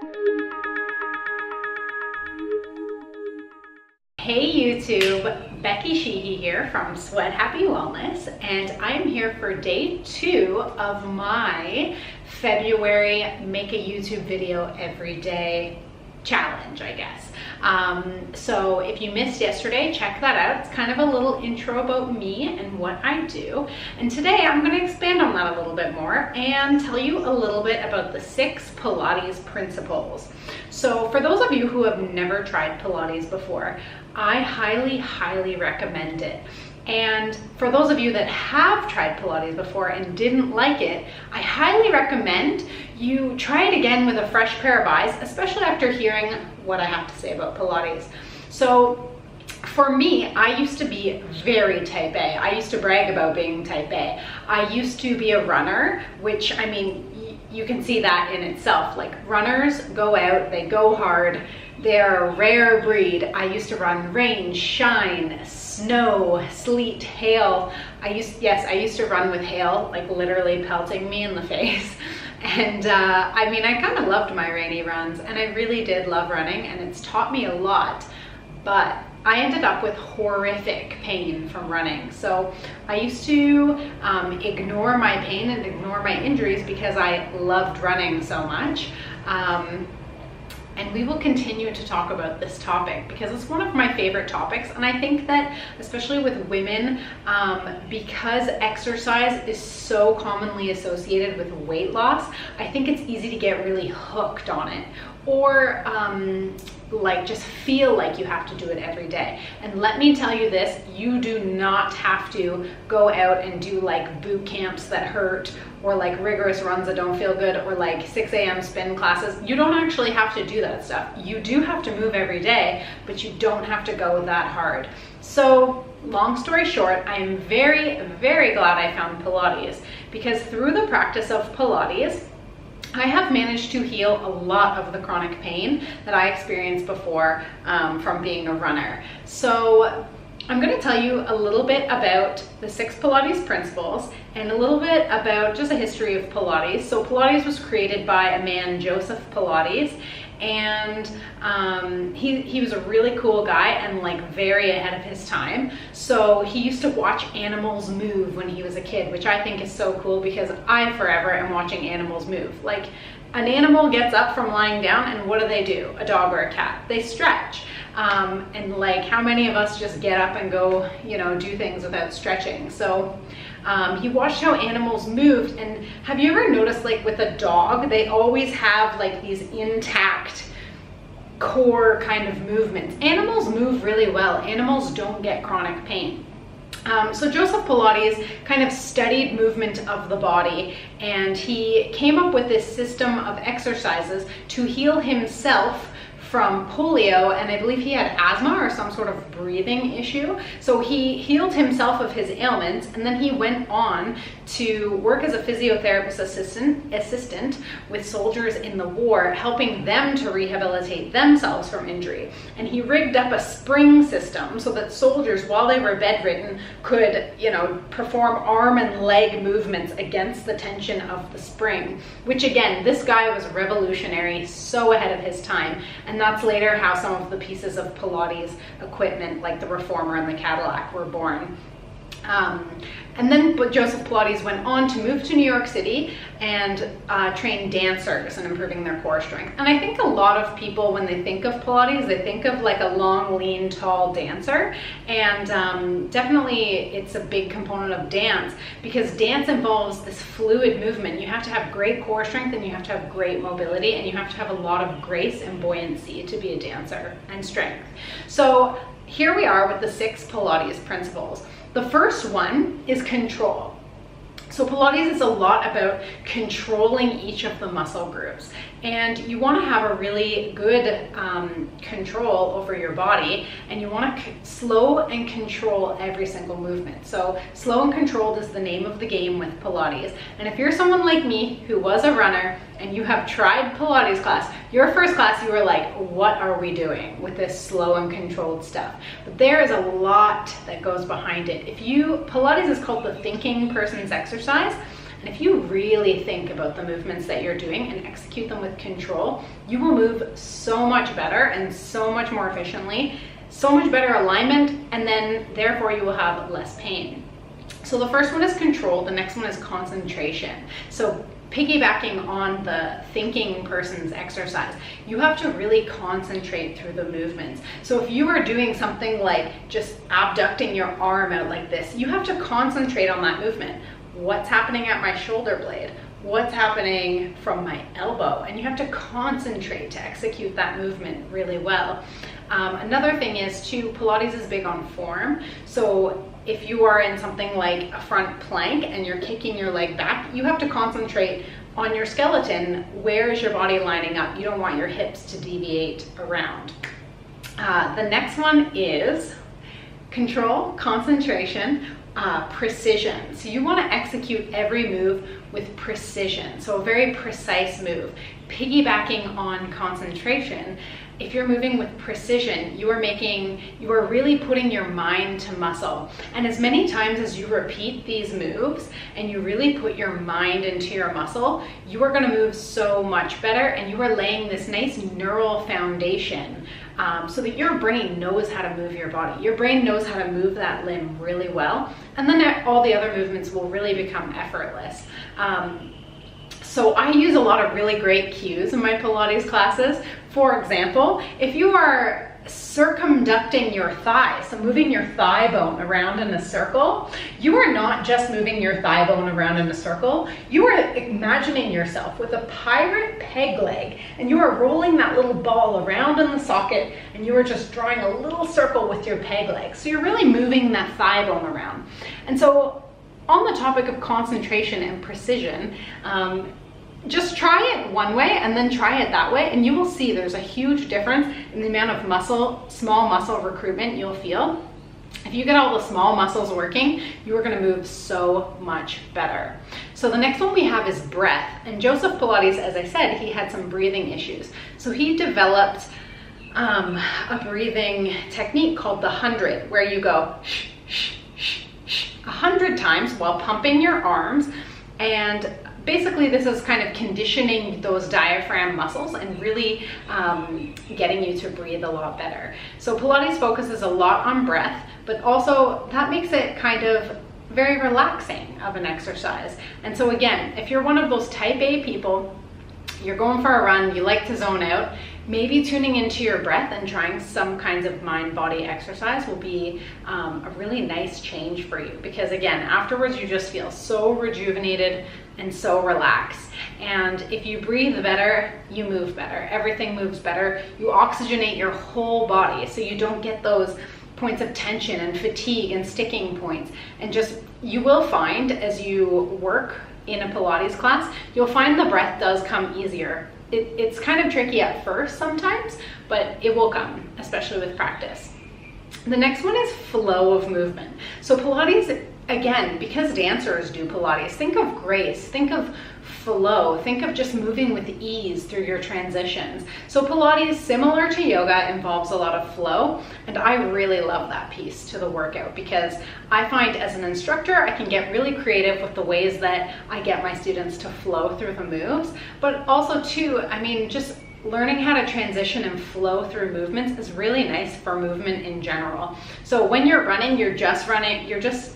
Hey YouTube, Becky Sheehy here from Sweat Happy Wellness, and I am here for day 2 of my February Make a YouTube Video Every Day challenge, I guess. So if you missed yesterday, check that out. It's kind of a little intro about me and what I do. And today I'm going to expand on that a little bit more and tell you a little bit about the 6 Pilates principles. So for those of you who have never tried Pilates before, I highly recommend it. And for those of you that have tried Pilates before and didn't like it, I highly recommend you try it again with a fresh pair of eyes, especially after hearing what I have to say about Pilates. So for me, I used to be very type A. I used to brag about being type A. I used to be a runner, which, I mean, you can see that in itself. Like, runners go out, they go hard. They're a rare breed. I used to run rain, shine, snow, sleet, hail. I used to run with hail, like literally pelting me in the face. And I mean, I kind of loved my rainy runs, and I really did love running, and it's taught me a lot, but I ended up with horrific pain from running. So I used to ignore my pain and ignore my injuries because I loved running so much. And we will continue to talk about this topic because it's one of my favorite topics. And I think that especially with women, because exercise is so commonly associated with weight loss, I think it's easy to get really hooked on it, or like just feel like you have to do it every day. And let me tell you this, you do not have to go out and do like boot camps that hurt, or like rigorous runs that don't feel good, or like 6 a.m. spin classes. You don't actually have to do that stuff. You do have to move every day, but you don't have to go that hard. So long story short, I am very glad I found Pilates, because through the practice of Pilates, I have managed to heal a lot of the chronic pain that I experienced before from being a runner. So I'm going to tell you a little bit about the 6 Pilates principles and a little bit about just a history of Pilates. So Pilates was created by a man, Joseph Pilates, and he was a really cool guy and like very ahead of his time. So he used to watch animals move when he was a kid, which I think is so cool because I forever am watching animals move. Like, an animal gets up from lying down, and what do? A dog or a cat? They stretch. And like, how many of us just get up and go, you know, do things without stretching? So he watched how animals moved. And have you ever noticed, like with a dog, they always have like these intact core kind of movements? Animals move really well. Animals don't get chronic pain. So Joseph Pilates kind of studied movement of the body, and he came up with this system of exercises to heal himself from polio, and I believe he had asthma or some sort of breathing issue. So he healed himself of his ailments, and then he went on to work as a physiotherapist assistant with soldiers in the war, helping them to rehabilitate themselves from injury. And he rigged up a spring system so that soldiers, while they were bedridden, could, you know, perform arm and leg movements against the tension of the spring, which again, this guy was revolutionary, so ahead of his time. And that's later how some of the pieces of Pilates equipment, like the Reformer and the Cadillac, were born. And then Joseph Pilates went on to move to New York City and train dancers and improving their core strength. And I think a lot of people, when they think of Pilates, they think of like a long, lean, tall dancer. And definitely it's a big component of dance, because dance involves this fluid movement. You have to have great core strength, and you have to have great mobility, and you have to have a lot of grace and buoyancy to be a dancer, and strength. So here we are with the 6 Pilates principles. The first one is control. So Pilates is a lot about controlling each of the muscle groups, and you want to have a really good control over your body, and you want to slow and control every single movement. So slow and controlled is the name of the game with Pilates. And if you're someone like me who was a runner and you have tried Pilates class, your first class you were like, what are we doing with this slow and controlled stuff? But there is a lot that goes behind it. Pilates is called the thinking person's exercise, And if you really think about the movements that you're doing and execute them with control, you will move so much better and so much more efficiently, so much better alignment, and then therefore you will have less pain. So the first one is control, the next one is concentration. So piggybacking on the thinking person's exercise, you have to really concentrate through the movements. So if you are doing something like just abducting your arm out like this, you have to concentrate on that movement. What's happening at my shoulder blade? What's happening from my elbow? And you have to concentrate to execute that movement really well. Another thing is too, Pilates is big on form. So if you are in something like a front plank and you're kicking your leg back, you have to concentrate on your skeleton. Where is your body lining up? You don't want your hips to deviate around. The next one is control, concentration, precision. So you want to execute every move with precision. So a very precise move. Piggybacking on concentration, if you're moving with precision, you are really putting your mind to muscle. And as many times as you repeat these moves and you really put your mind into your muscle, you are going to move so much better, and you are laying this nice neural foundation so that your brain knows how to move your body. Your brain knows how to move that limb really well, and then all the other movements will really become effortless. So I use a lot of really great cues in my Pilates classes. For example, if you are circumducting your thigh, so moving your thigh bone around in a circle, you are not just moving your thigh bone around in a circle, you are imagining yourself with a pirate peg leg, and you are rolling that little ball around in the socket, and you are just drawing a little circle with your peg leg. So you're really moving that thigh bone around. And so on the topic of concentration and precision, just try it one way and then try it that way, and you will see there's a huge difference in the amount of small muscle recruitment you'll feel. If you get all the small muscles working, you are going to move so much better. So the next one we have is breath. And Joseph Pilates, as I said, he had some breathing issues. So he developed a breathing technique called the 100, where you go shh, shh, shh, shh, 100 times while pumping your arms. And basically, this is kind of conditioning those diaphragm muscles and really getting you to breathe a lot better. So Pilates focuses a lot on breath, but also that makes it kind of very relaxing of an exercise. And so again, if you're one of those type A people, you're going for a run, you like to zone out, maybe tuning into your breath and trying some kinds of mind-body exercise will be a really nice change for you, because again, afterwards you just feel so rejuvenated and so relaxed. And if you breathe better, you move better. Everything moves better. You oxygenate your whole body so you don't get those points of tension and fatigue and sticking points. And just, you will find as you work in a Pilates class, you'll find the breath does come easier. It's kind of tricky at first sometimes, but it will come, especially with practice. The next one is flow of movement. So Pilates, again, because dancers do Pilates, think of grace, think of flow, think of just moving with ease through your transitions. So Pilates, similar to yoga, involves a lot of flow, and I really love that piece to the workout, because I find as an instructor I can get really creative with the ways that I get my students to flow through the moves, but also too, I mean, just learning how to transition and flow through movements is really nice for movement in general. So when you're running, you're just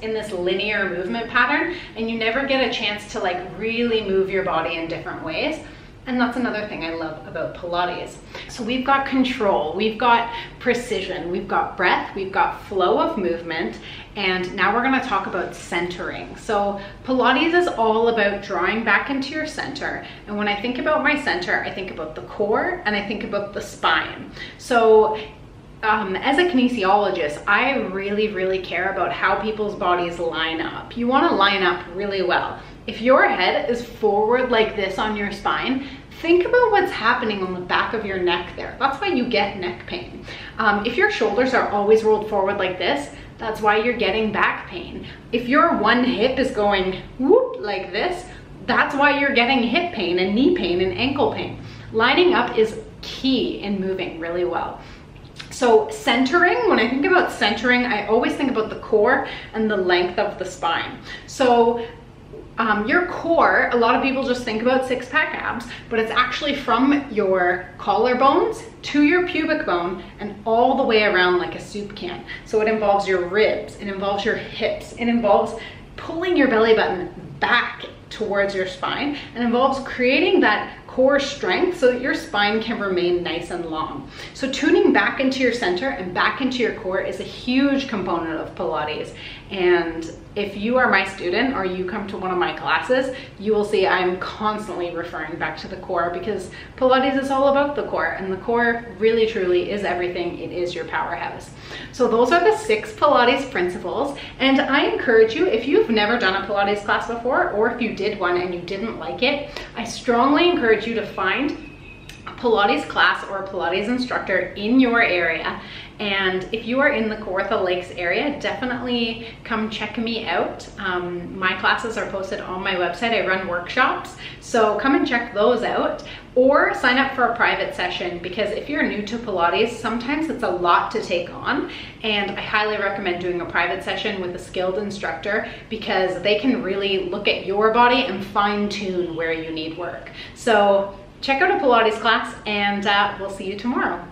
in this linear movement pattern, and you never get a chance to like really move your body in different ways. And that's another thing I love about Pilates. So we've got control, we've got precision, we've got breath, we've got flow of movement, and now we're going to talk about centering. So Pilates is all about drawing back into your center. And when I think about my center, I think about the core and I think about the spine. So as a kinesiologist, I really care about how people's bodies line up. You want to line up really well. If your head is forward like this on your spine, think about what's happening on the back of your neck there. That's why you get neck pain. If your shoulders are always rolled forward like this, that's why you're getting back pain. If your one hip is going whoop like this, that's why you're getting hip pain and knee pain and ankle pain. Lining up is key in moving really well. So centering, when I think about centering, I always think about the core and the length of the spine. So your core, a lot of people just think about six-pack abs, but it's actually from your collarbones to your pubic bone and all the way around like a soup can. So it involves your ribs, it involves your hips, it involves pulling your belly button back towards your spine, and involves creating that core strength so that your spine can remain nice and long. So tuning back into your center and back into your core is a huge component of Pilates. And if you are my student or you come to one of my classes, you will see I'm constantly referring back to the core, because Pilates is all about the core, and the core really truly is everything. It is your powerhouse. So those are the 6 Pilates principles, and I encourage you, if you've never done a Pilates class before, or if you did one and you didn't like it, I strongly encourage you to find a Pilates class or a Pilates instructor in your area. And if you are in the Kawartha Lakes area, definitely come check me out. My classes are posted on my website. I run workshops, so come and check those out, or sign up for a private session, because if you're new to Pilates, sometimes it's a lot to take on, and I highly recommend doing a private session with a skilled instructor, because they can really look at your body and fine tune where you need work. So check out a Pilates class, and we'll see you tomorrow.